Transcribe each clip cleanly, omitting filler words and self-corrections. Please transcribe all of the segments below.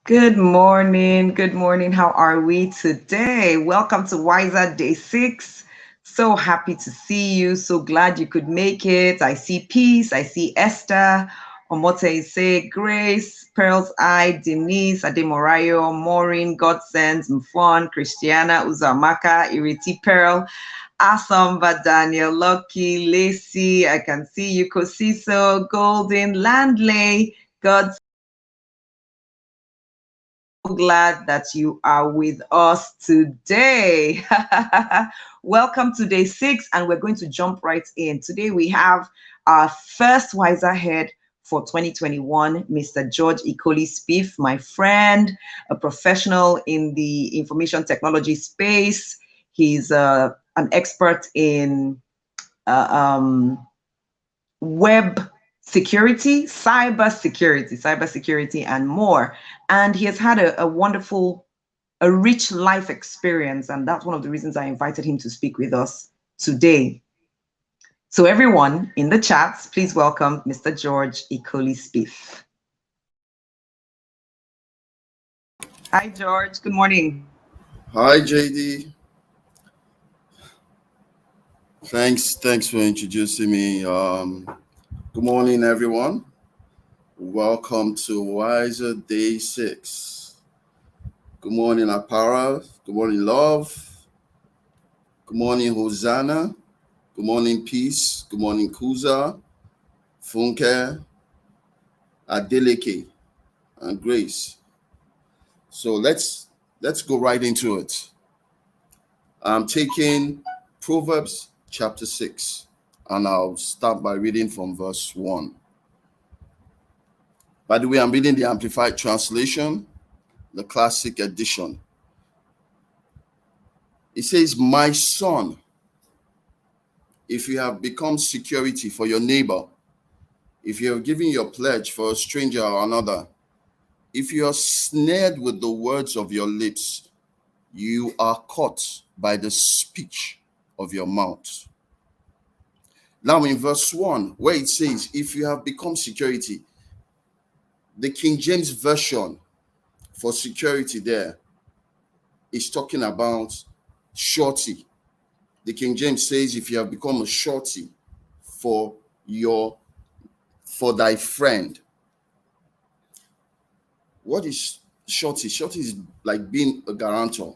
Good morning. Good morning. How are we today? Welcome to WISER Day 6. So happy to see you. So glad you could make it. I see Peace. I see Esther, Omote say Grace, Pearl's Eye, Denise, Ademorayo, Maureen, Godsends, Mfon, Christiana, Uzamaka, Iriti Pearl, Asamba, Daniel, Lucky, Lacey. I can see you, Kosiso, Golden, Landley, God glad that you are with us today. Welcome to day 6, and we're going to jump right in. Today we have our first Wiser Head for 2021, Mr. George Ikoli-Spiff, my friend, a professional in the information technology space. He's an expert in uh, um, web cybersecurity, and more. And he has had a wonderful, a rich life experience. And that's one of the reasons I invited him to speak with us today. So everyone in the chats, please welcome Mr. George Ikoli-Spiff. Hi, George. Good morning. Hi, JD. Thanks for introducing me. Good morning, everyone. Welcome to Wiser Day 6. Good morning, Apara. Good morning, Love. Good morning, Hosanna. Good morning, Peace. Good morning, Kuza, Funke, Adeleke, and Grace. So let's go right into it. I'm taking Proverbs chapter 6, and I'll start by reading from verse 1. By the way, I'm reading the Amplified Translation, the Classic Edition. It says, "My son, if you have become security for your neighbor, if you have given your pledge for a stranger or another, if you are snared with the words of your lips, you are caught by the speech of your mouth." Now in verse 1, where it says, "If you have become security," the King James Version for security there is talking about shorty. The King James says, "If you have become a shorty for thy friend." What is shorty? Shorty is like being a guarantor.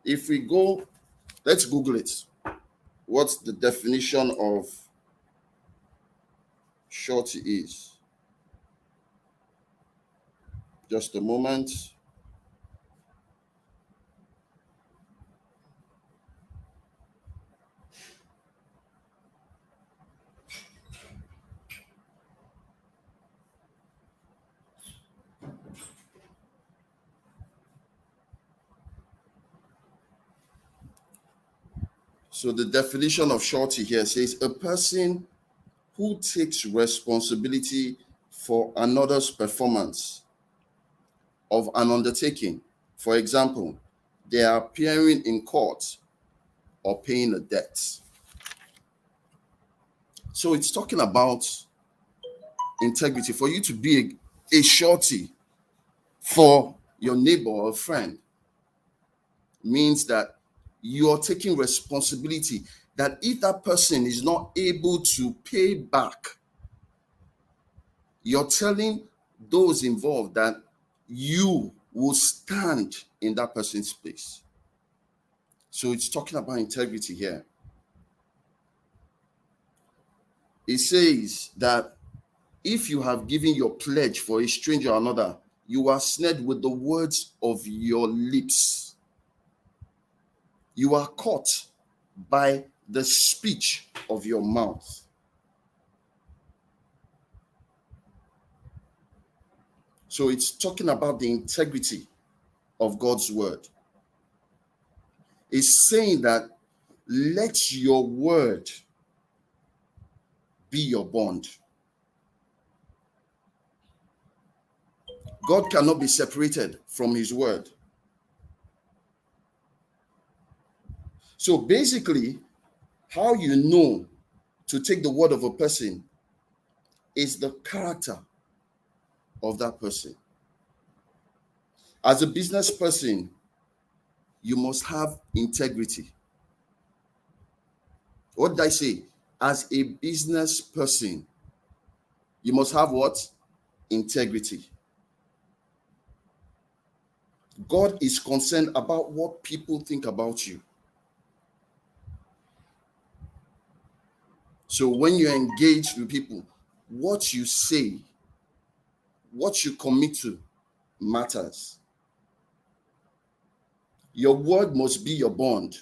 If we go, let's Google it. What's the definition of shorty is? Just a moment. So the definition of shorty here says a person who takes responsibility for another's performance of an undertaking. For example, they are appearing in court or paying a debt. So it's talking about integrity. For you to be a shorty for your neighbor or friend means that you are taking responsibility, that if that person is not able to pay back, you're telling those involved that you will stand in that person's place. So it's talking about integrity here. It says that if you have given your pledge for a stranger or another, you are snared with the words of your lips. You are caught by the speech of your mouth. So it's talking about the integrity of God's word. It's saying that let your word be your bond. God cannot be separated from his word. So basically, how you know to take the word of a person is the character of that person. As a business person, you must have integrity. What did I say? As a business person, you must have what? Integrity. God is concerned about what people think about you. So when you engage with people, what you say, what you commit to matters. Your word must be your bond.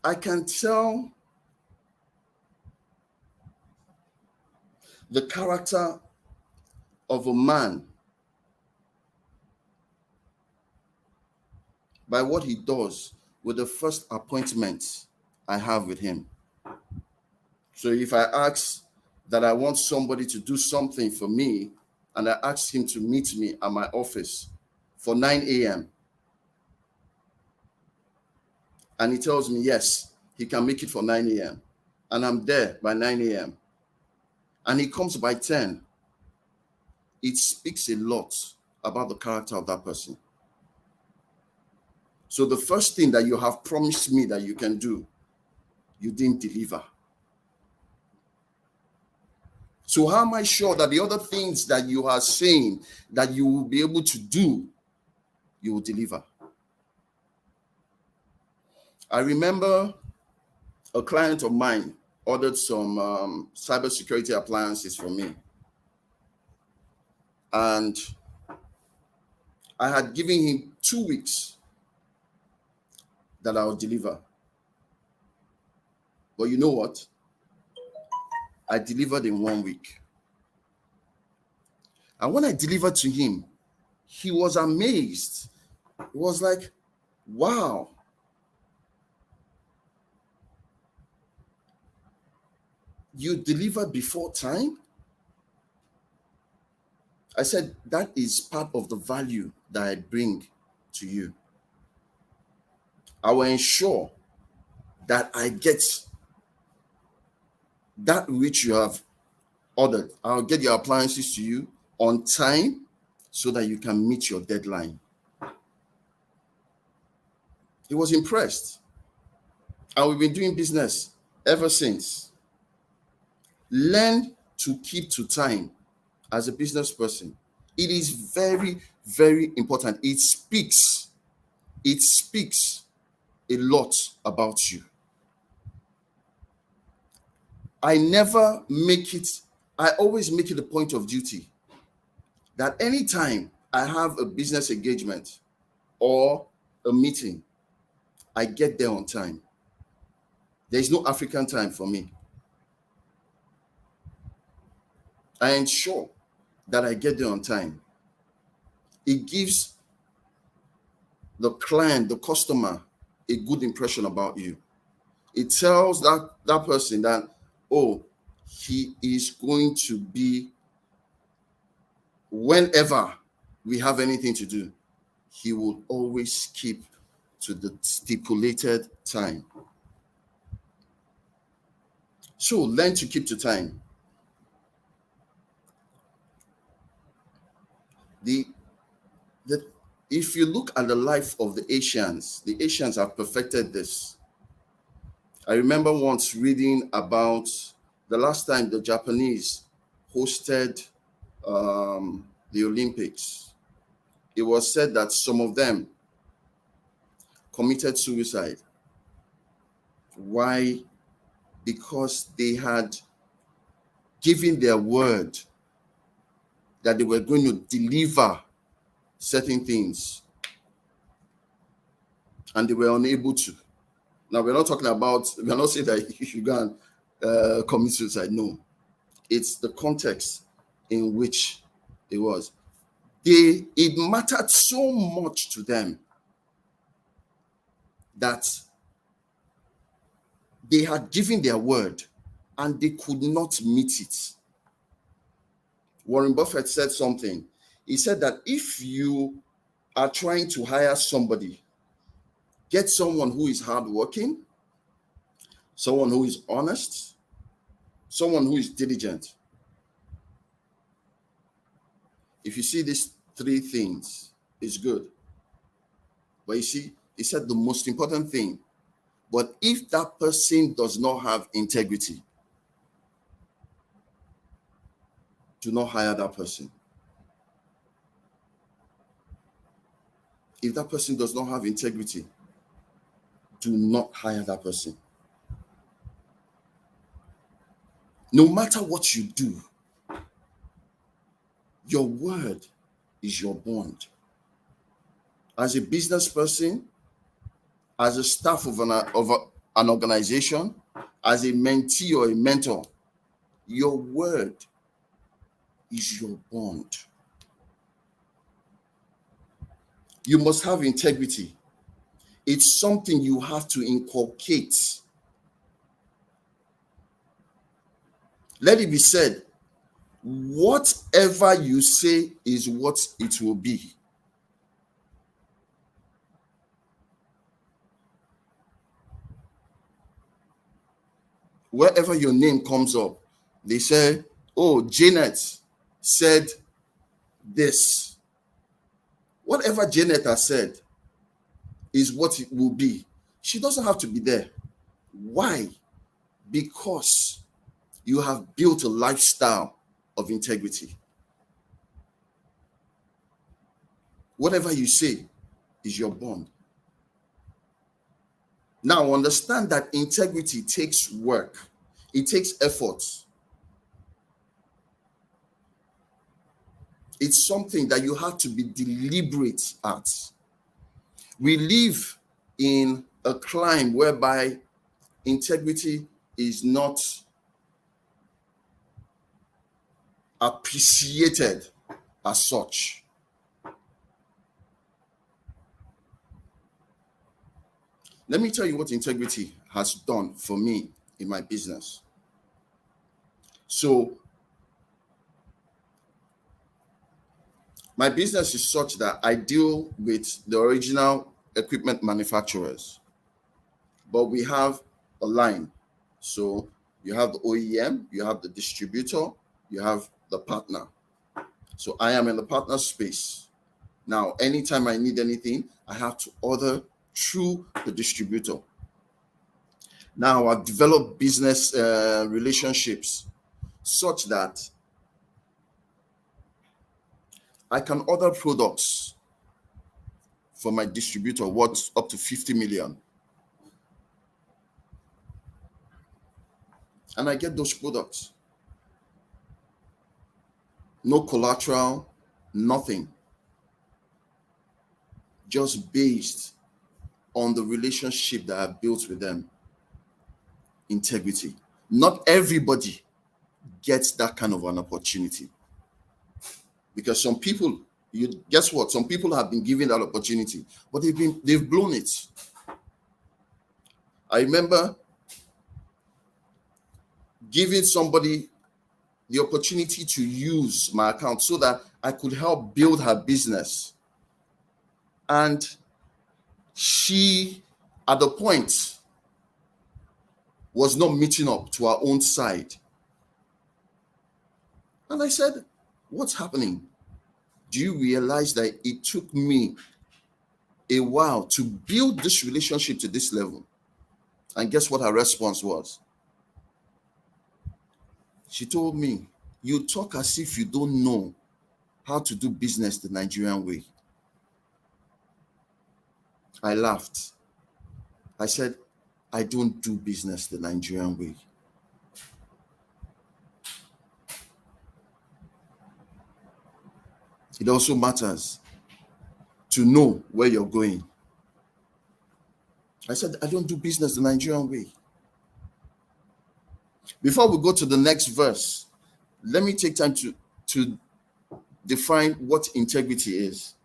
I can tell the character of a man by what he does with the first appointment I have with him. So if I ask that I want somebody to do something for me, and I ask him to meet me at my office for 9 a.m., and he tells me, yes, he can make it for 9 a.m., and I'm there by 9 a.m., and he comes by 10, it speaks a lot about the character of that person. So the first thing that you have promised me that you can do, you didn't deliver. So how am I sure that the other things that you are saying that you will be able to do, you will deliver? I remember a client of mine ordered some cybersecurity appliances from me. And I had given him 2 weeks that I would deliver. But you know what? I delivered in 1 week. And when I delivered to him, he was amazed. He was like, wow. You delivered before time? I said, that is part of the value that I bring to you. I will ensure that I get that which you have ordered. I'll get your appliances to you on time so that you can meet your deadline. He was impressed. And we've been doing business ever since. Learn to keep to time as a business person. It is very, very important. It speaks a lot about you. I always make it a point of duty that anytime I have a business engagement or a meeting, I get there on time. There is no African time for me. I ensure that I get there on time. It gives the client, the customer, a good impression about you. It tells that person that, oh, he is going to be, whenever we have anything to do, he will always keep to the stipulated time. So learn to keep to time. If you look at the life of the Asians have perfected this. I remember once reading about the last time the Japanese hosted the Olympics. It was said that some of them committed suicide. Why? Because they had given their word that they were going to deliver certain things, and they were unable to. Now, we're not saying that you should go and commit suicide. No, it's the context in which it was. It mattered so much to them that they had given their word and they could not meet it. Warren Buffett said something. He said that if you are trying to hire somebody, get someone who is hardworking, someone who is honest, someone who is diligent. If you see these three things, it's good. But you see, he said the most important thing. But if that person does not have integrity, do not hire that person. If that person does not have integrity, do not hire that person. No matter what you do, your word is your bond. As a business person, as a staff of an organization, as a mentee or a mentor, your word is your bond. You must have integrity. It's something you have to inculcate. Let it be said, whatever you say is what it will be. Wherever your name comes up, they say, oh, Janet said this. Whatever Janet has said is what it will be. She doesn't have to be there. Why? Because you have built a lifestyle of integrity. Whatever you say is your bond. Now, understand that integrity takes work. It takes effort. It's something that you have to be deliberate at. We live in a climate whereby integrity is not appreciated as such. Let me tell you what integrity has done for me in my business. So, my business is such that I deal with the original equipment manufacturers, but we have a line. So, you have the OEM, you have the distributor, you have the partner. So, I am in the partner space. Now, anytime I need anything, I have to order through the distributor. Now, I've developed business relationships such that I can order products for my distributor worth up to 50 million. And I get those products. No collateral, nothing. Just based on the relationship that I've built with them. Integrity. Not everybody gets that kind of an opportunity. Because some people, guess what? Some people have been given that opportunity, but they've blown it. I remember giving somebody the opportunity to use my account so that I could help build her business. And she, at the point, was not meeting up to her own side. And I said, what's happening? Do you realize that it took me a while to build this relationship to this level? And guess what her response was? She told me, you talk as if you don't know how to do business the Nigerian way. I laughed. I said, I don't do business the Nigerian way. It also matters to know where you're going. I said, I don't do business the Nigerian way. Before we go to the next verse, let me take time to define what integrity is.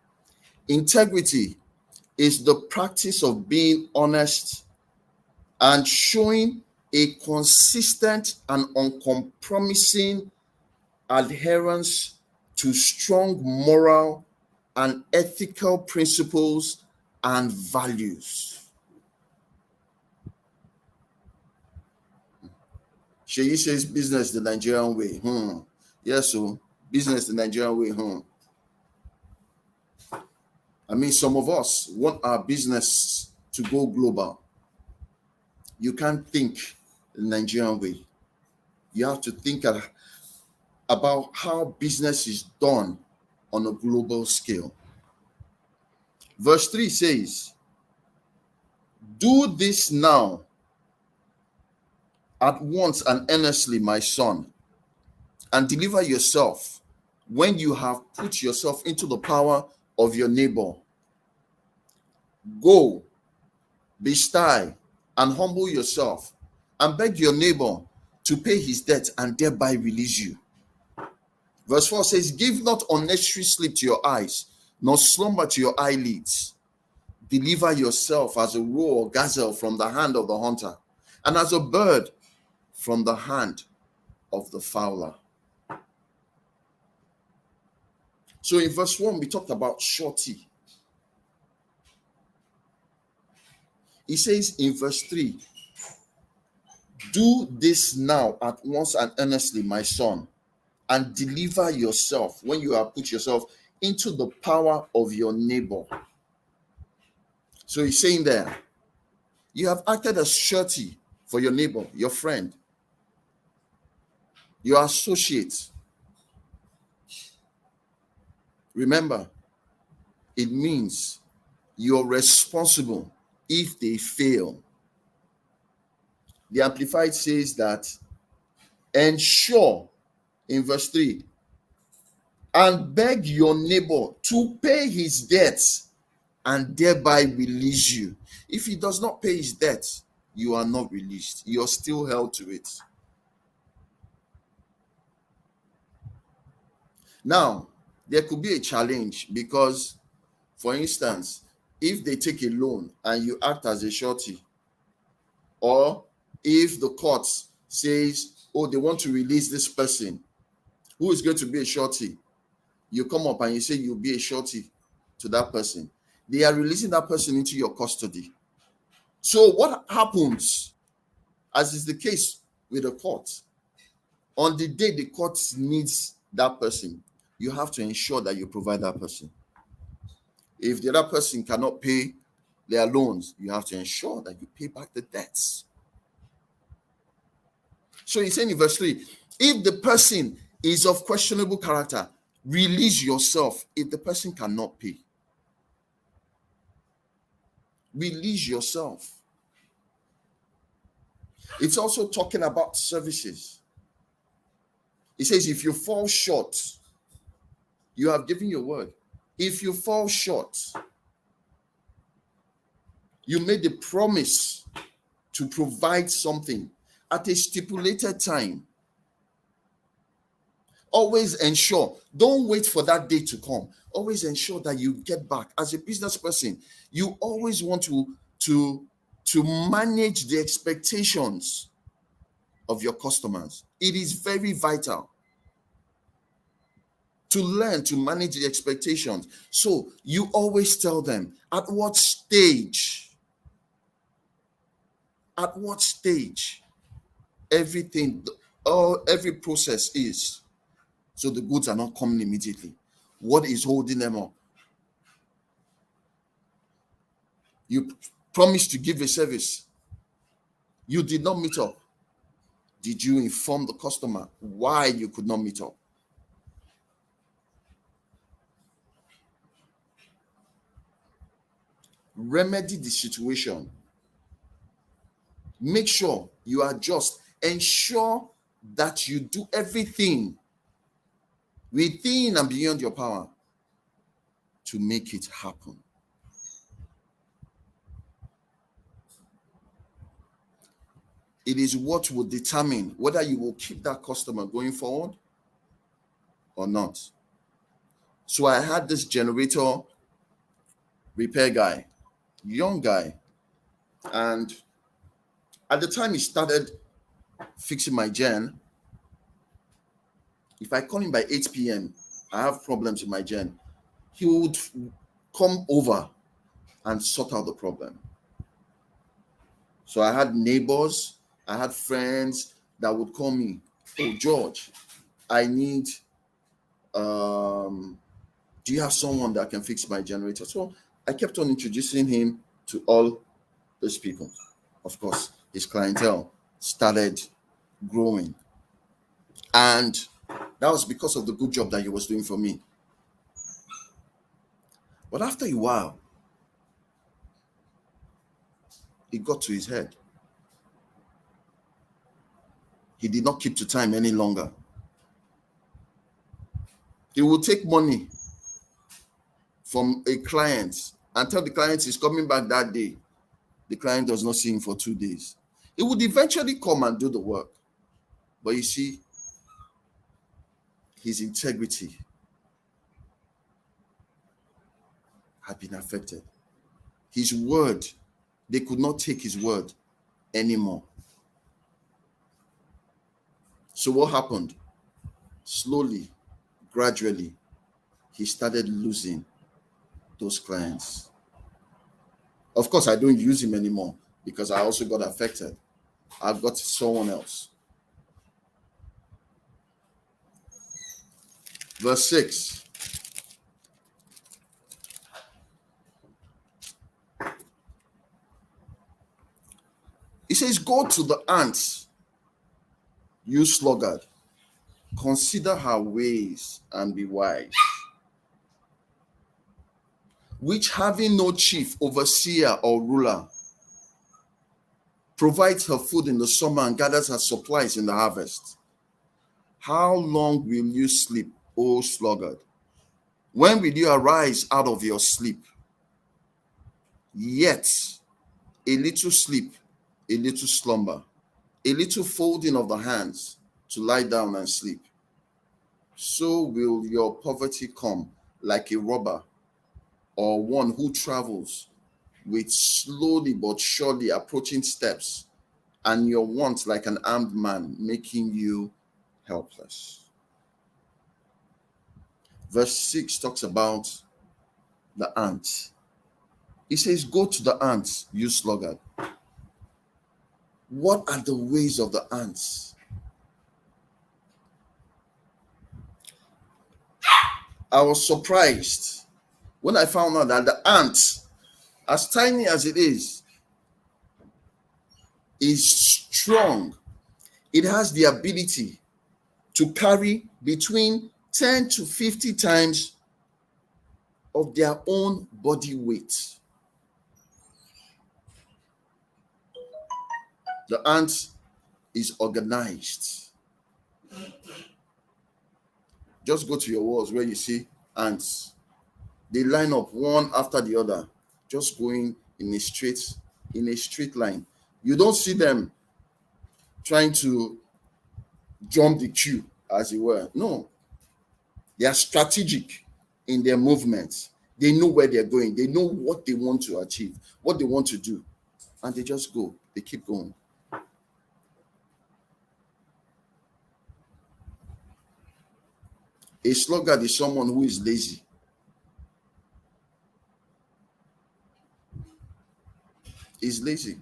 Integrity is the practice of being honest and showing a consistent and uncompromising adherence to strong moral and ethical principles and values. Sheyi says business the Nigerian way. Yes, so business the Nigerian way. I mean, some of us want our business to go global. You can't think the Nigerian way. You have to think about how business is done on a global scale. Verse 3 says, "Do this now at once and earnestly, my son, and deliver yourself when you have put yourself into the power of your neighbor. Go, be sty, and humble yourself, and beg your neighbor to pay his debt and thereby release you." Verse 4 says, "Give not unnecessary sleep to your eyes, nor slumber to your eyelids. Deliver yourself as a roe or gazelle from the hand of the hunter, and as a bird from the hand of the fowler." So in verse 1, we talked about surety. He says in verse 3, "Do this now at once and earnestly, my son, and deliver yourself when you have put yourself into the power of your neighbor." So he's saying there, you have acted as surety for your neighbor, your friend, your associate. Remember, it means you're responsible if they fail. The Amplified says that, "Ensure," in verse 3, "and beg your neighbor to pay his debts and thereby release you." If he does not pay his debt, you are not released. You're still held to it. Now, there could be a challenge because, for instance, if they take a loan and you act as a surety, or if the court says, "Oh, they want to release this person who is going to be a surety," you come up and you say you'll be a surety to that person. They are releasing that person into your custody. So what happens, as is the case with the court, on the day the court needs that person, you have to ensure that you provide that person. If the other person cannot pay their loans, you have to ensure that you pay back the debts. So he's saying in verse 3, if the person is of questionable character, release yourself. If the person cannot pay, release yourself. It's also talking about services. It says, if you fall short, you have given your word. If you fall short, you made the promise to provide something at a stipulated time. Always ensure, don't wait for that day to come. Always ensure that you get back. As a business person, you always want to manage the expectations of your customers. It is very vital to learn to manage the expectations. So you always tell them at what stage everything, every process is, so the goods are not coming immediately. What is holding them up? You promised to give a service. You did not meet up. Did you inform the customer why you could not meet up? Remedy the situation. Make sure you adjust. Ensure that you do everything within and beyond your power to make it happen. It is what will determine whether you will keep that customer going forward or not. So I had this generator repair guy, young guy, and at the time he started fixing my gen, if I call him by 8 p.m., I have problems with my gen, he would come over and sort out the problem. So I had neighbors, I had friends that would call me, "Oh, George, I need Do you have someone that can fix my generator? So I kept on introducing him to all those people. Of course, his clientele started growing. And that was because of the good job that he was doing for me. But after a while, it got to his head. He did not keep to time any longer. He will take money from a client and tell the client he's coming back that day. The client does not see him for 2 days. He would eventually come and do the work. But you see, his integrity had been affected. His word, they could not take his word anymore. So what happened? Slowly, gradually, he started losing those clients. Of course, I don't use him anymore because I also got affected. I've got someone else. Verse 6. It says, go to the ants, you sluggard. Consider her ways and be wise. Which having no chief, overseer, or ruler, provides her food in the summer and gathers her supplies in the harvest. How long will you sleep, O sluggard? When will you arise out of your sleep? Yet a little sleep, a little slumber, a little folding of the hands to lie down and sleep. So will your poverty come like a robber, or one who travels with slowly but surely approaching steps, and your want like an armed man, making you helpless. Verse 6 talks about the ants. He says, go to the ants, you sluggard. What are the ways of the ants? I was surprised when I found out that the ant, as tiny as it is strong. It has the ability to carry between 10 to 50 times of their own body weight. The ant is organized. Just go to your walls where you see ants. They line up one after the other, just going in a straight line. You don't see them trying to jump the queue, as it were. No. They are strategic in their movements. They know where they're going. They know what they want to achieve, what they want to do. And they just go. They keep going. A sluggard is someone who is lazy. Is lazy.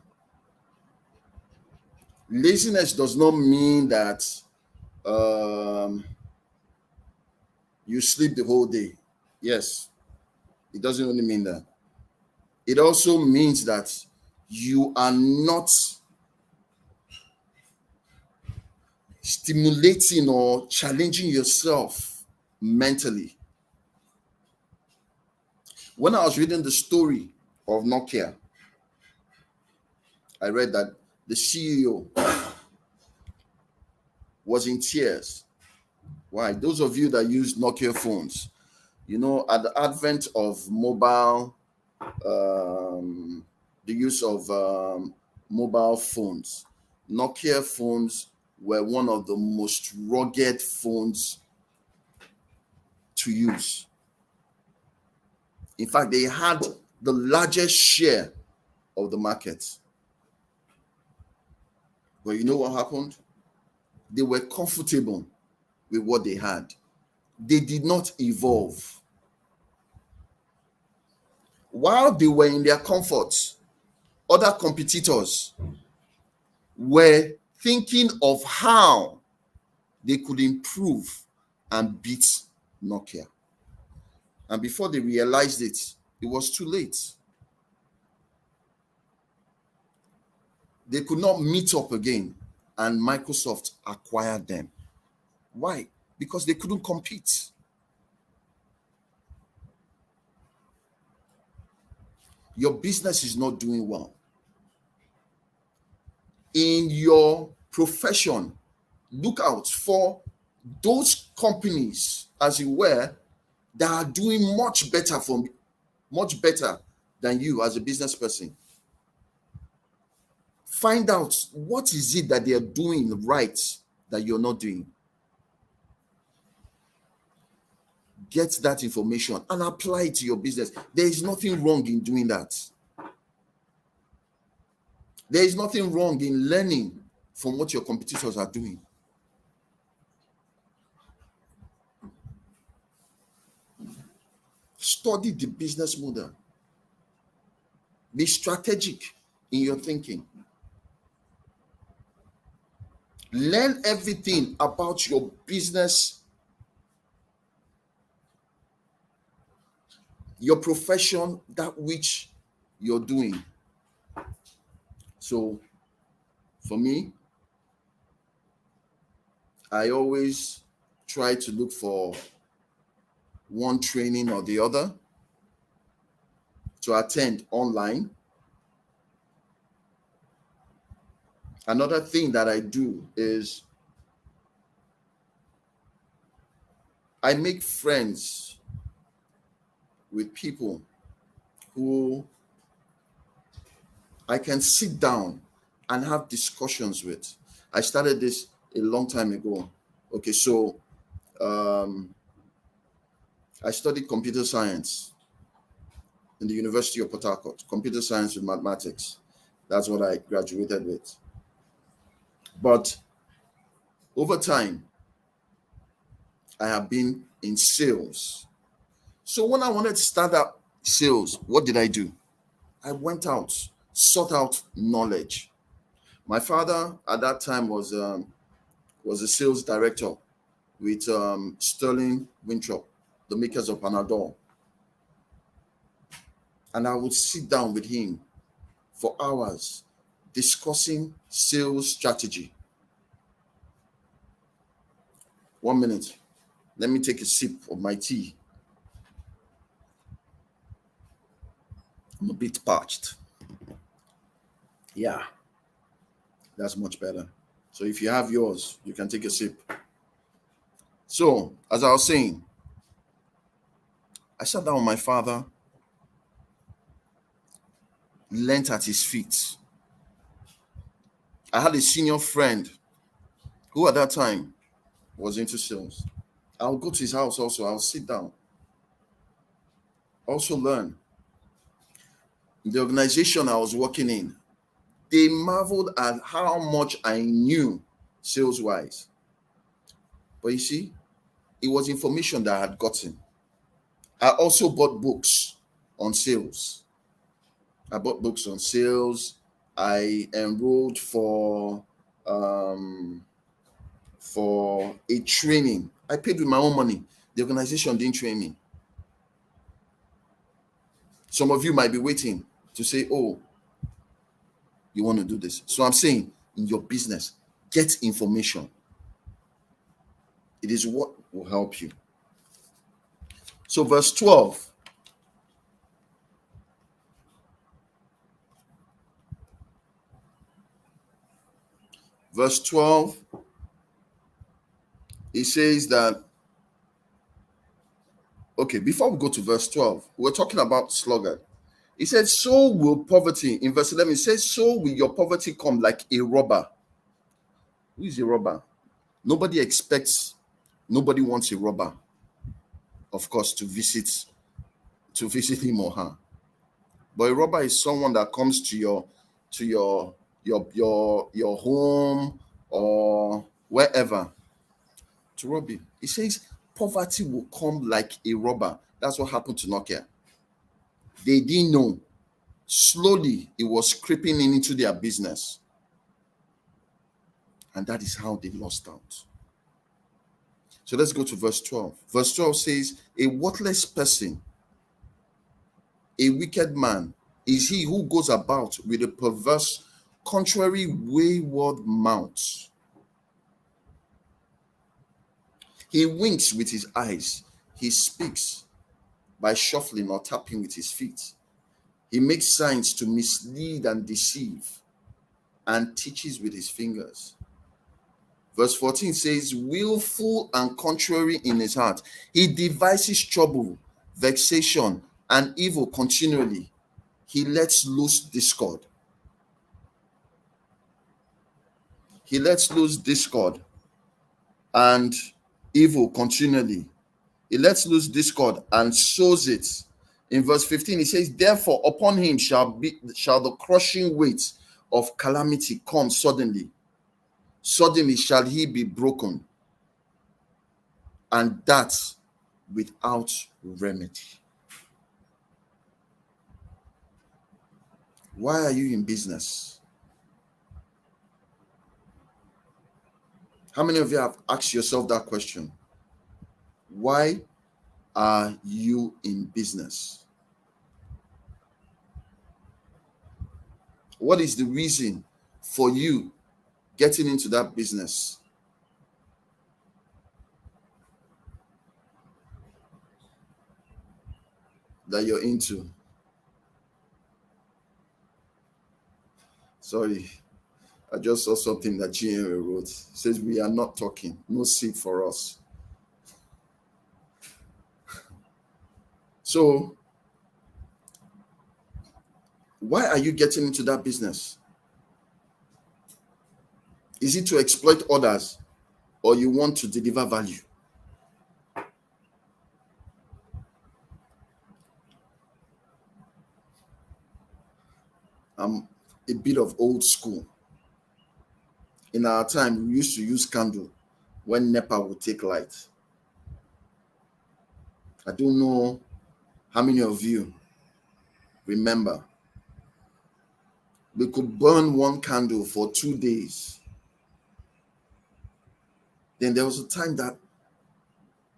Laziness does not mean that you sleep the whole day. Yes, it doesn't only mean that. It also means that you are not stimulating or challenging yourself mentally. When I was reading the story of Nokia, I read that the CEO was in tears. Why? Those of you that use Nokia phones, you know, at the advent of mobile, the use of mobile phones, Nokia phones were one of the most rugged phones to use. In fact, they had the largest share of the market. But you know what happened? They were comfortable with what they had. They did not evolve. While they were in their comforts, other competitors were thinking of how they could improve and beat Nokia. And before they realized it, it was too late. They could not meet up again, and Microsoft acquired them. Why? Because they couldn't compete. Your business is not doing well. In your profession, look out for those companies, as it were, that are doing much better than you as a business person. Find out what is it that they are doing right that you're not doing. Get that information and apply it to your business. There is nothing wrong in doing that. There is nothing wrong in learning from what your competitors are doing. Study the business model. Be strategic in your thinking. Learn everything about your business, your profession, that which you're doing. So, for me, I always try to look for one training or the other to attend online. Another thing that I do is I make friends with people who I can sit down and have discussions with. I started this a long time ago. Okay, so I studied computer science in the University of Port Harcourt, computer science with mathematics. That's what I graduated with. But over time, I have been in sales. So when I wanted to start up sales, what did I do? I went out, sought out knowledge. My father at that time was a sales director with Sterling Winthrop, the makers of Panadol. And I would sit down with him for hours discussing sales strategy. 1 minute. Let me take a sip of my tea. I'm a bit parched. Yeah, that's much better. So if you have yours, you can take a sip. So, as I was saying, I sat down with my father, learned at his feet. I had a senior friend who at that time was into sales. I'll go to his house also. I'll sit down. Also learn. The organization I was working in, they marveled at how much I knew sales-wise. But you see, it was information that I had gotten. I also bought books on sales. I enrolled for a training. I paid with my own money. The organization didn't train me. Some of you might be waiting to say, oh, you want to do this. So I'm saying, in your business, get information. It is what will help you. So verse 12. Verse 12, it says that, okay, before we go to verse 12, we're talking about sluggard. He said, so will poverty, in verse 11, it says, so will your poverty come like a robber. Who is a robber? Nobody wants a robber, of course, to visit him or her. But a robber is someone that comes to your home or wherever to rob you. He says poverty will come like a robber. That's what happened to Nokia. They didn't know. Slowly, it was creeping into their business. And that is how they lost out. So let's go to verse 12. Verse 12 says, a worthless person, a wicked man, is he who goes about with a perverse, contrary, wayward mouth. He winks with his eyes. He speaks by shuffling or tapping with his feet. He makes signs to mislead and deceive, and teaches with his fingers. Verse 14 says, willful and contrary in his heart. He devises trouble, vexation, and evil continually. He lets loose discord. He lets loose discord and evil continually. He lets loose discord and sows it. In verse 15, he says, therefore, upon him shall the crushing weight of calamity come suddenly. Suddenly shall he be broken, and that without remedy. Why are you in business? How many of you have asked yourself that question? Why are you in business? What is the reason for you getting into that business? That you're into? Sorry, I just saw something that GNA wrote. It says, we are not talking, no seat for us. So, why are you getting into that business? Is it to exploit others, or you want to deliver value? I'm a bit of old school. In our time, we used to use candle when NEPA would take light. I don't know how many of you remember. We could burn one candle for 2 days. Then there was a time that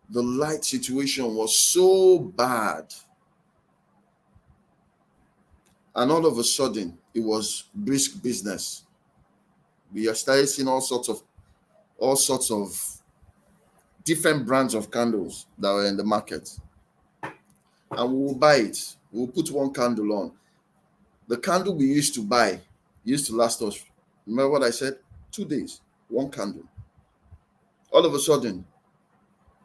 the light situation was so bad. And all of a sudden, it was brisk business. We started seeing all sorts of different brands of candles that were in the market. And we will buy it. We'll put one candle on. The candle we used to buy used to last us, remember what I said? 2 days, one candle. All of a sudden,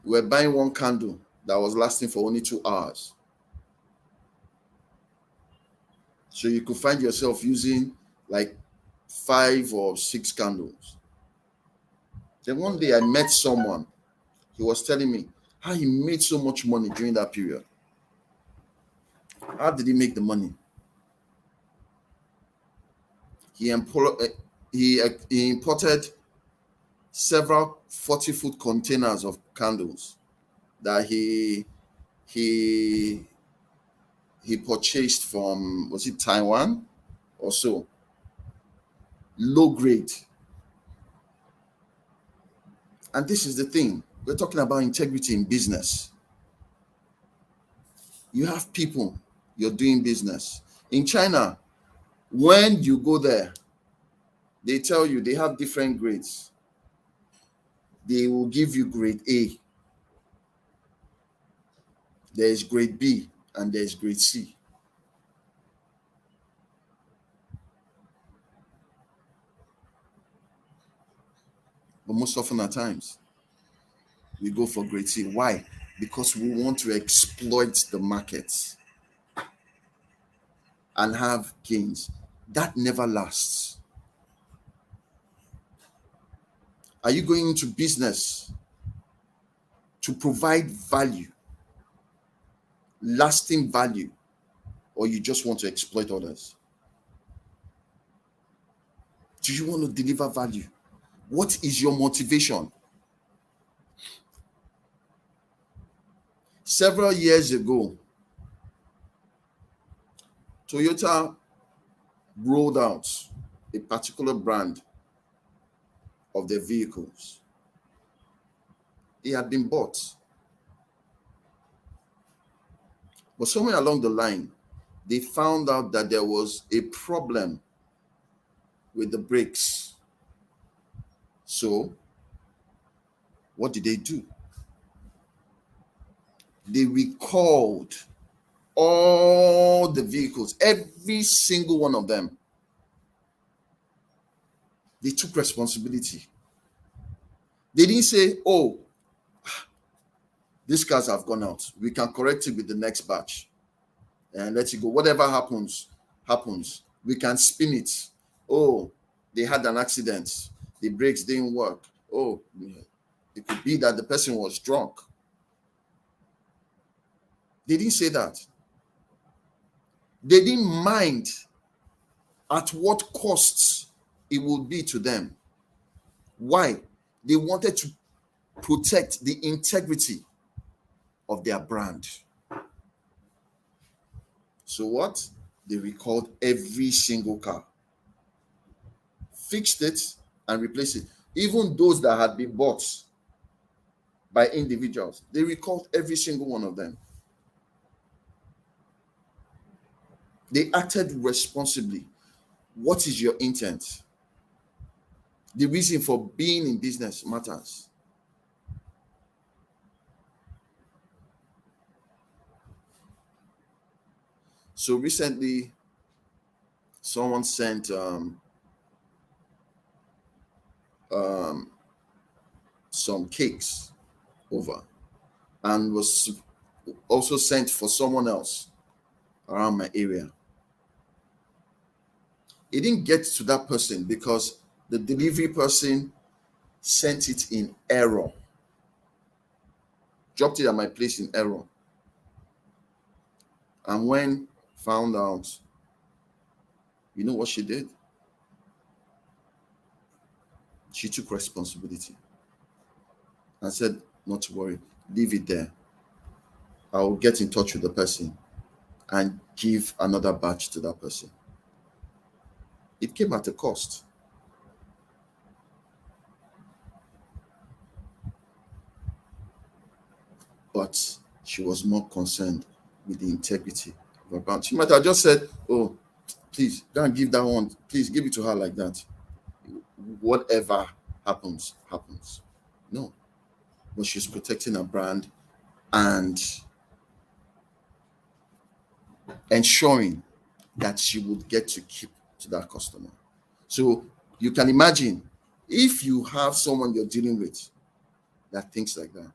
we were buying one candle that was lasting for only 2 hours. So you could find yourself using like 5 or 6 candles. Then one day I met someone. He was telling me how he made so much money during that period. How did he make the money? He imported several 40-foot containers of candles that he purchased from, was it Taiwan or so? Low grade. And this is the thing. We're talking about integrity in business. You have people, you're doing business. In China, when you go there, they tell you they have different grades. They will give you grade A. There is grade B and there is grade C. But most often at times, we go for grade C. Why? Because we want to exploit the markets and have gains. That never lasts. Are you going into business to provide value, lasting value, or you just want to exploit others? Do you want to deliver value? What is your motivation? Several years ago, Toyota rolled out a particular brand of their vehicles. It had been bought. But somewhere along the line, they found out that there was a problem with the brakes. So, what did they do? They recalled all the vehicles, every single one of them. They took responsibility. They didn't say, oh, these cars have gone out. We can correct it with the next batch and let it go. Whatever happens, happens. We can spin it. Oh, they had an accident. The brakes didn't work. Oh, it could be that the person was drunk. They didn't say that. They didn't mind at what costs it would be to them. Why? They wanted to protect the integrity of their brand. So what? They recalled every single car, fixed it, and replaced it. Even those that had been bought by individuals, they recalled every single one of them. They acted responsibly. What is your intent? The reason for being in business matters. So recently, someone sent some cakes over, and was also sent for someone else around my area. It didn't get to that person because the delivery person sent it in error, dropped it at my place in error. And when found out, you know what she did? She took responsibility and said, not to worry, leave it there. I will get in touch with the person and give another batch to that person. It came at a cost. But she was more concerned with the integrity of her brand. She might have just said, oh, please, don't give that one. Please give it to her like that. Whatever happens, happens. No. But she's protecting her brand and ensuring that she would get to keep to that customer. So you can imagine if you have someone you're dealing with that thinks like that,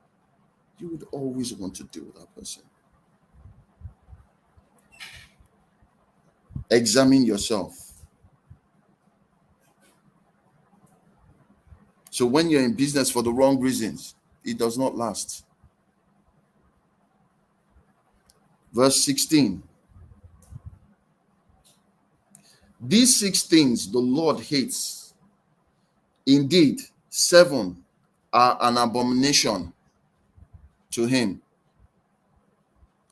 you would always want to deal with that person. Examine yourself. So when you're in business for the wrong reasons, it does not last. Verse 16. These 6 things the Lord hates. Indeed, 7 are an abomination to him.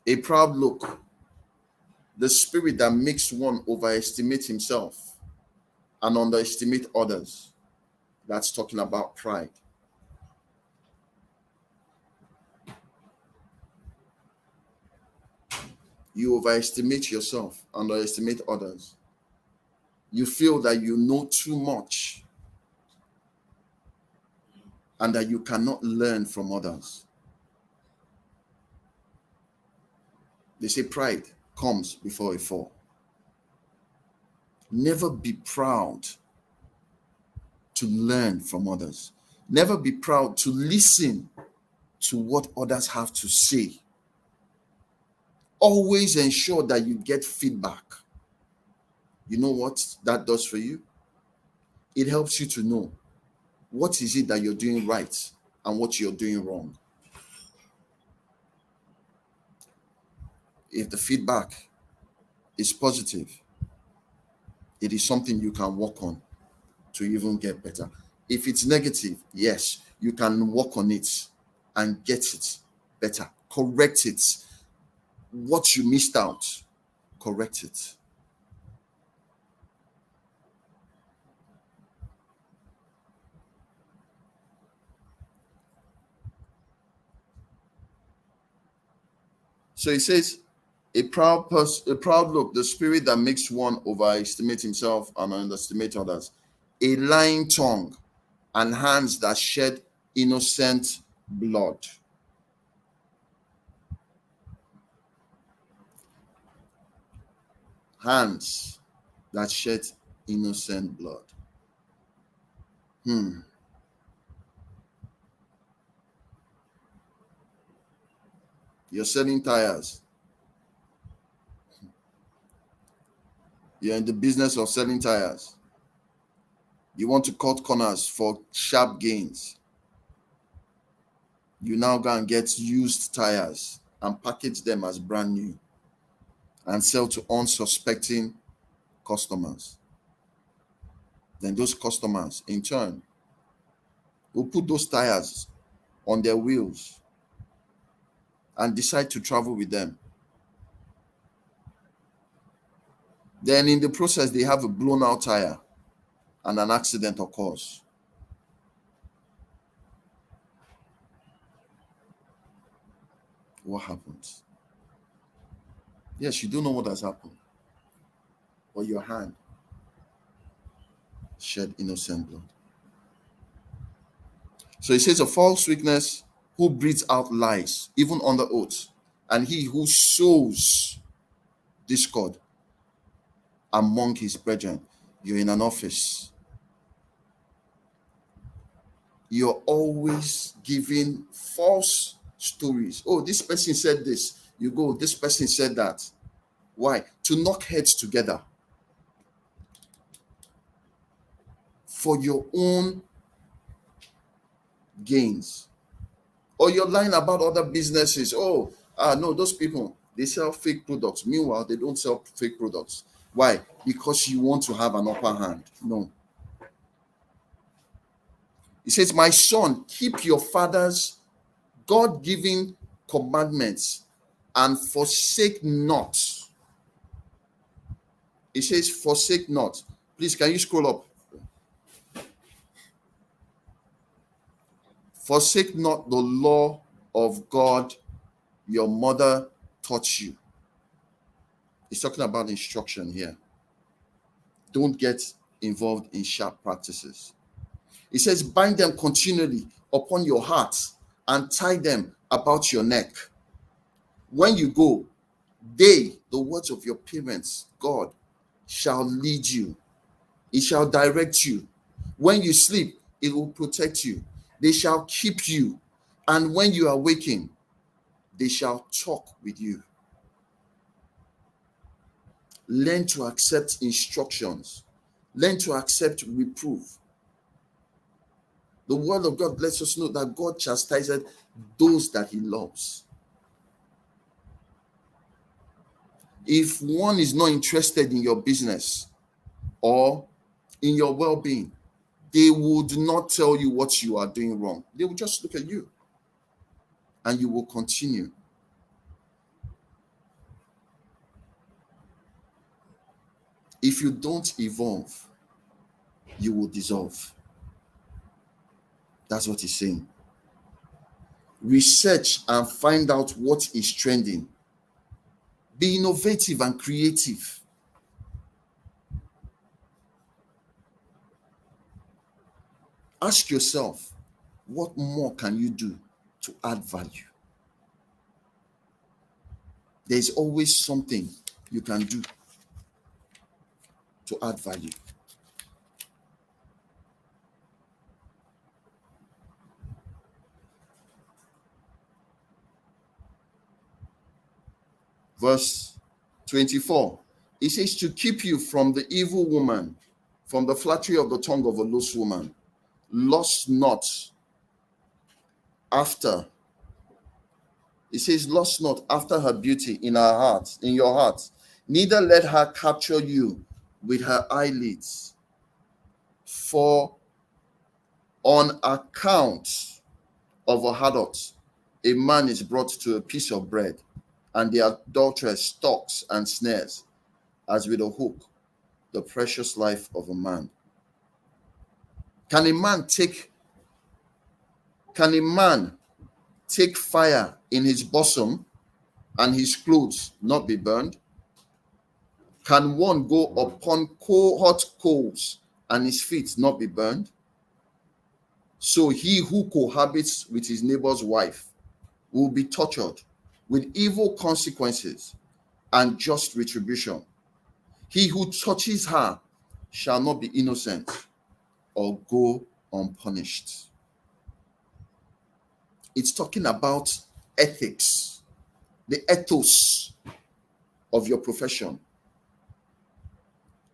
A proud look, the spirit that makes one overestimate himself and underestimate others. That's talking about pride. You overestimate yourself, underestimate others. You feel that you know too much and that you cannot learn from others. They say pride comes before a fall. Never be proud to learn from others. Never be proud to listen to what others have to say. Always ensure that you get feedback. You know what that does for you? It helps you to know what is it that you're doing right and what you're doing wrong. If the feedback is positive, it is something you can work on to even get better. If it's negative, yes, you can work on it and get it better. Correct it. What you missed out, correct it. So he says, a proud look, the spirit that makes one overestimate himself and underestimate others. A lying tongue and hands that shed innocent blood. Hands that shed innocent blood. You're selling tires. You're in the business of selling tires. You want to cut corners for sharp gains. You now go and get used tires and package them as brand new and sell to unsuspecting customers. Then those customers, in turn, will put those tires on their wheels and decide to travel with them. Then in the process, they have a blown out tire and an accident occurs. What happens? Yes, you do know what has happened, but your hand shed innocent blood. So he says, a false witness who breathes out lies, even under oath, and he who sows discord among his brethren. You're in an office. You're always giving false stories. Oh, this person said this. You go, this person said that. Why? To knock heads together for your own gains. Or you're lying about other businesses. Oh, no, those people, they sell fake products. Meanwhile, they don't sell fake products. Why? Because you want to have an upper hand. No. He says, my son, keep your father's God-given commandments and forsake not. He says, forsake not. Please, can you scroll up? Forsake not the law of God your mother taught you. He's talking about instruction here. Don't get involved in sharp practices. He says, bind them continually upon your heart and tie them about your neck. When you go, they, the words of your parents, God, shall lead you. It shall direct you. When you sleep, it will protect you. They shall keep you. And when you are waking, they shall talk with you. Learn to accept instructions. Learn to accept reproof. The word of God lets us know that God chastises those that he loves. If one is not interested in your business or in your well-being, they would not tell you what you are doing wrong. They will just look at you and you will continue. If you don't evolve, you will dissolve. That's what he's saying. Research and find out what is trending. Be innovative and creative. Ask yourself, what more can you do to add value? There's always something you can do to add value. Verse 24, it says, to keep you from the evil woman, from the flattery of the tongue of a loose woman. Lust not after. It says, lust not after her beauty in her heart, in your heart. Neither let her capture you with her eyelids. For on account of a harlot, a man is brought to a piece of bread, and the adulteress stalks and snares, as with a hook, the precious life of a man. Can a man take fire in his bosom and his clothes not be burned? Can one go upon hot coals and his feet not be burned? So he who cohabits with his neighbor's wife will be tortured with evil consequences and just retribution. He who touches her shall not be innocent or go unpunished. It's talking about ethics, the ethos of your profession.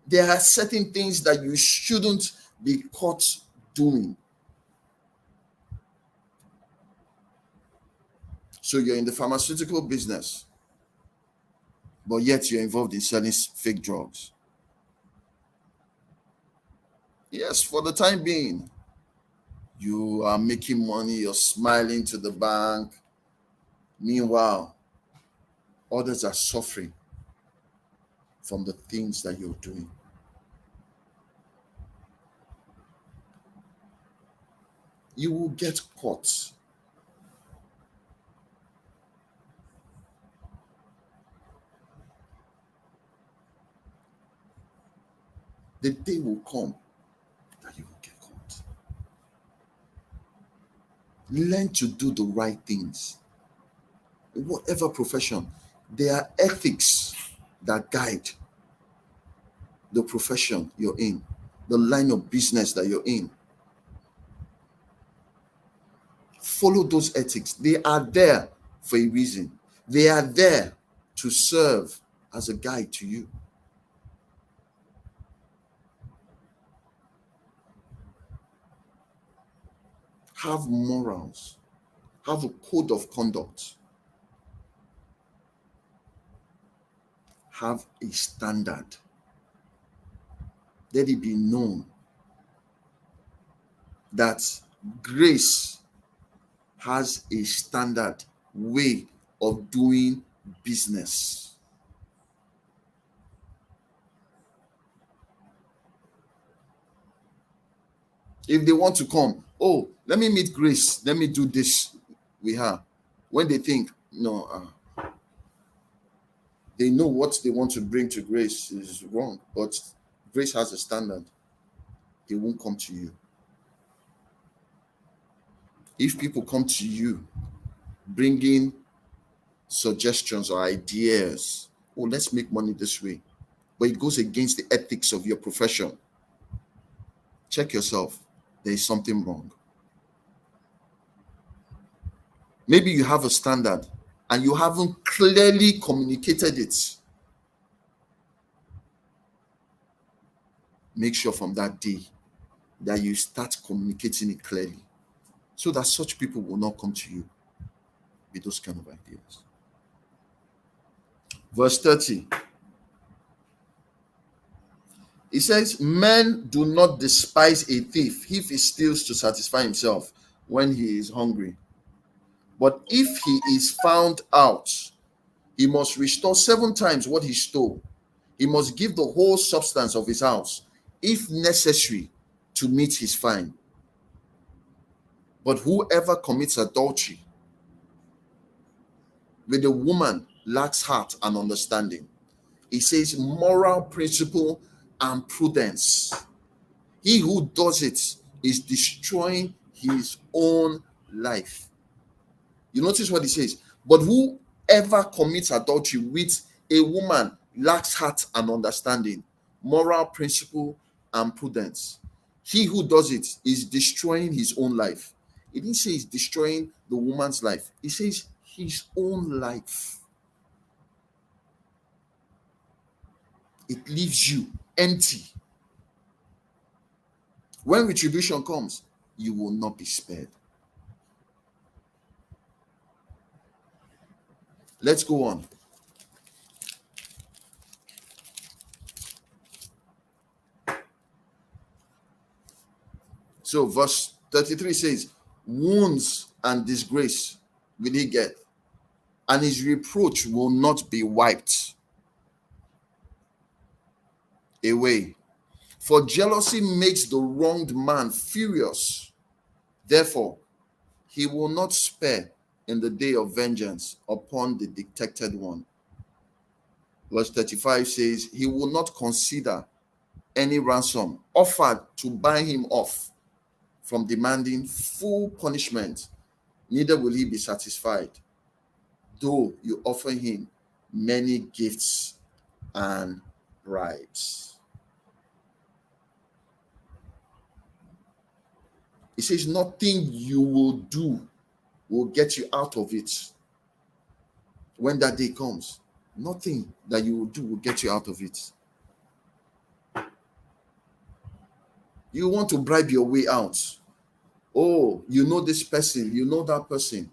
There are certain things that you shouldn't be caught doing. So you're in the pharmaceutical business, but yet you're involved in selling fake drugs. Yes, for the time being, you are making money, you're smiling to the bank. Meanwhile, others are suffering from the things that you're doing. You will get caught. The day will come that you will get caught. Learn to do the right things. In whatever profession, there are ethics that guide the profession you're in, the line of business that you're in. Follow those ethics. They are there for a reason. They are there to serve as a guide to you. Have morals. Have a code of conduct. Have a standard. Let it be known that grace has a standard way of doing business. If they want to come, oh, let me meet Grace, let me do this with her. When they think, no, they know what they want to bring to Grace is wrong, but Grace has a standard. They won't come to you. If people come to you bringing suggestions or ideas, oh, let's make money this way, but it goes against the ethics of your profession, check yourself. There is something wrong. Maybe you have a standard and you haven't clearly communicated it. Make sure from that day that you start communicating it clearly so that such people will not come to you with those kind of ideas. Verse 30. It says, men do not despise a thief if he steals to satisfy himself when he is hungry. But if he is found out, he must restore 7 times what he stole. He must give the whole substance of his house, if necessary, to meet his fine. But whoever commits adultery with a woman lacks heart and understanding. It says moral principle and prudence. He who does it is destroying his own life. You notice what he says? But whoever commits adultery with a woman lacks heart and understanding, moral principle and prudence. He who does it is destroying his own life. It didn't say he's destroying the woman's life. It says his own life. It leaves you empty. When retribution comes, you will not be spared. Let's go on. So verse 33 says, wounds and disgrace will he get, and his reproach will not be wiped away. For jealousy makes the wronged man furious. Therefore, he will not spare in the day of vengeance upon the detected one. Verse 35 says, he will not consider any ransom offered to buy him off from demanding full punishment, neither will he be satisfied, though you offer him many gifts and bribes. He says, nothing you will do will get you out of it when that day comes. Nothing that you will do will get you out of it. You want to bribe your way out. Oh, you know this person, you know that person.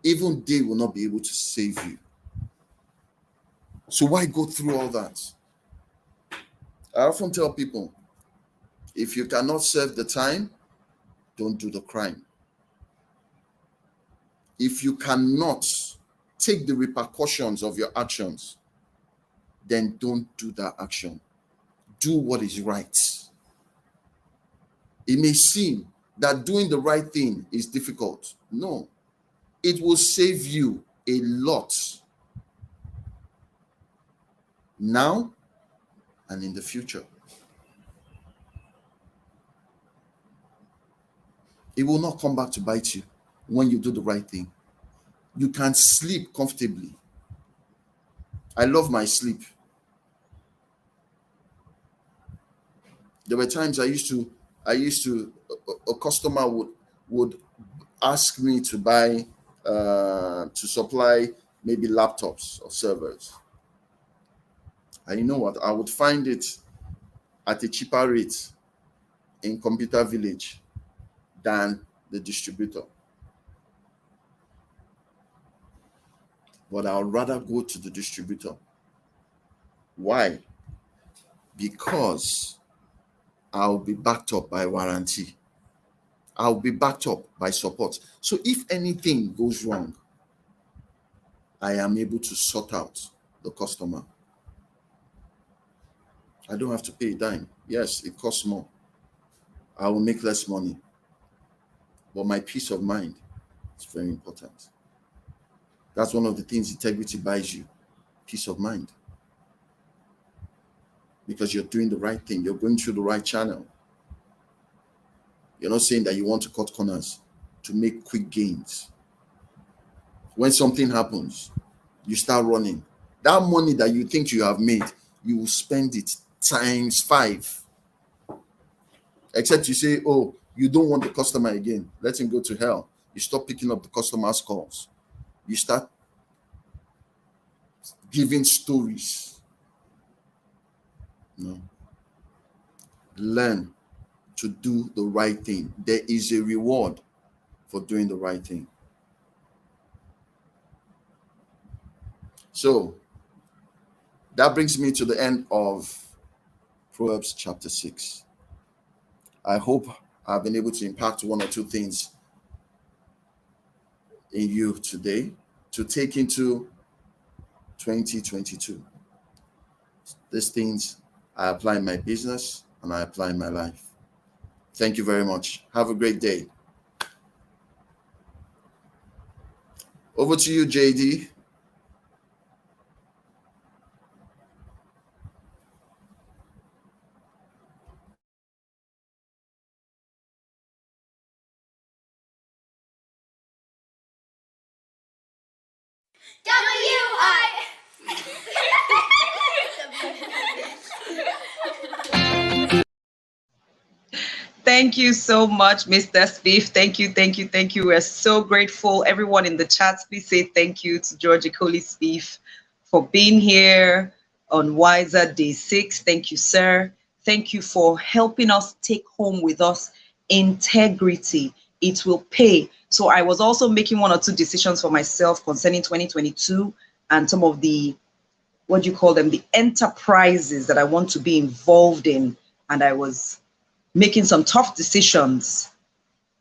Even they will not be able to save you. So why go through all that? I often tell people, if you cannot serve the time, don't do the crime. If you cannot take the repercussions of your actions, then don't do that action. Do what is right. It may seem that doing the right thing is difficult. No, it will save you a lot now and in the future. It will not come back to bite you when you do the right thing. You can sleep comfortably. I love my sleep. There were times a customer would ask me to buy, to supply maybe laptops or servers. And you know what? I would find it at a cheaper rate in Computer Village than the distributor. But I would rather go to the distributor. Why? Because I'll be backed up by warranty. I'll be backed up by support. So if anything goes wrong, I am able to sort out the customer. I don't have to pay a dime. Yes, it costs more. I will make less money. But my peace of mind is very important. That's one of the things integrity buys you, peace of mind. Because you're doing the right thing. You're going through the right channel. You're not saying that you want to cut corners to make quick gains. When something happens, you start running. That money that you think you have made, you will spend it times 5. Except you say, oh, you don't want the customer again. Let him go to hell. You stop picking up the customer's calls. You start giving stories. No. Learn to do the right thing. There is a reward for doing the right thing. So that brings me to the end of Proverbs chapter 6. I hope I've been able to impact one or two things in you today to take into 2022. These things I apply in my business and I apply in my life. Thank you very much. Have a great day. Over to you, JD. Thank you so much, Mr. Spiff. Thank you, thank you, thank you. We're so grateful. Everyone in the chat, please say thank you to George Ikoli-Spiff for being here on WISER Day 6. Thank you, sir. Thank you for helping us take home with us integrity. It will pay. So I was also making one or two decisions for myself concerning 2022 and some of the, what do you call them, the enterprises that I want to be involved in. And I was making some tough decisions.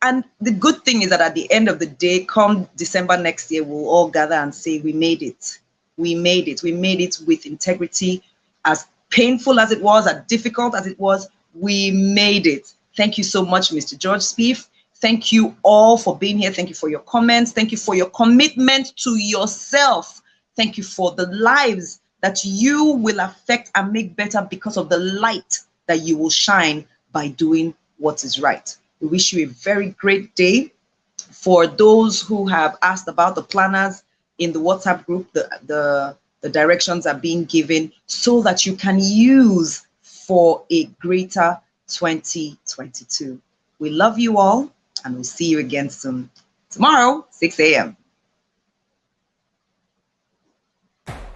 And the good thing is that at the end of the day, come December next year, we'll all gather and say, we made it. We made it. We made it with integrity. As painful as it was, as difficult as it was, we made it. Thank you so much, Mr. George Spiff. Thank you all for being here. Thank you for your comments. Thank you for your commitment to yourself. Thank you for the lives that you will affect and make better because of the light that you will shine by doing what is right. We wish you a very great day. For those who have asked about the planners in the WhatsApp group, the directions are being given so that you can use for a greater 2022. We love you all, and we'll see you again soon. Tomorrow, 6 a.m.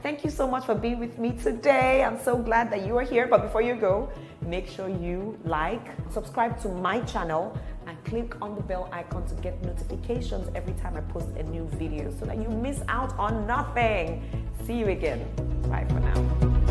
Thank you so much for being with me today. I'm so glad that you are here. But before you go, make sure you like, subscribe to my channel, and click on the bell icon to get notifications every time I post a new video so that you miss out on nothing. See you again. Bye for now.